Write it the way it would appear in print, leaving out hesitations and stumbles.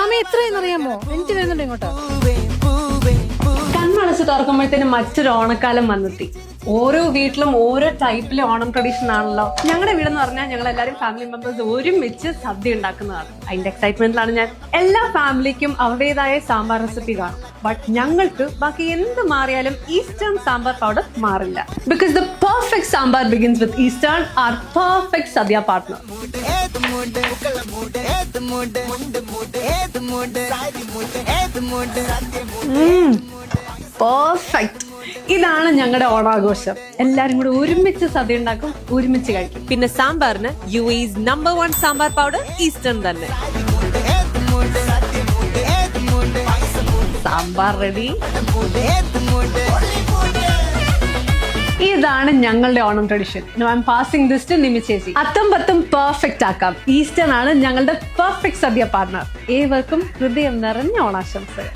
സമയം എത്രയെന്നറിയാമോ? എനിക്ക് വരുന്നുണ്ട് ഇങ്ങോട്ട്. കണ്ണടച്ച് തുറക്കുമ്പോഴത്തേനും മറ്റൊരു ഓണക്കാലം വന്നെത്തി. ഓരോ വീട്ടിലും ഓരോ ടൈപ്പിലെ ഓണം ട്രഡീഷൻ ആണല്ലോ. ഞങ്ങളുടെ വീടെന്ന് പറഞ്ഞാൽ ഞങ്ങൾ എല്ലാവരും ഫാമിലി മെമ്പേഴ്സ് ഒരുമിച്ച് സദ്യ ഉണ്ടാക്കുന്നതാണ്. അതിന്റെ എക്സൈറ്റ്മെന്റിലാണ് ഞാൻ. എല്ലാ ഫാമിലിക്കും അവരുടേതായ സാമ്പാർ റെസിപ്പി കാണും. ബട്ട് ഞങ്ങൾക്ക് ബാക്കി എന്ത് മാറിയാലും ഈസ്റ്റേൺ സാമ്പാർ പൗഡർ മാറില്ല. Because the perfect sambar begins with eastern, R perfect sadya partner. Perfect. ഇതാണ് ഞങ്ങളുടെ ഓണാഘോഷം. എല്ലാരും കൂടെ ഒരുമിച്ച് സദ്യ ഉണ്ടാക്കും, ഒരുമിച്ച് കഴിക്കും. പിന്നെ സാമ്പാറിന് UAE's #1 സാമ്പാർ പൗഡർ ഈസ്റ്റേൺ തന്നെ. സാമ്പാർ റെഡി. ഇതാണ് ഞങ്ങളുടെ Onam tradition. I'm passing this to Nimi ചേച്ചി. അത്തം പത്തും പെർഫെക്റ്റ് ആക്കാം. ഈസ്റ്റേൺ ആണ് ഞങ്ങളുടെ പെർഫെക്റ്റ് സദ്യ പാർട്ണർ. ഏവർക്കും ഹൃദയം നിറഞ്ഞ ഓണാശംസകൾ.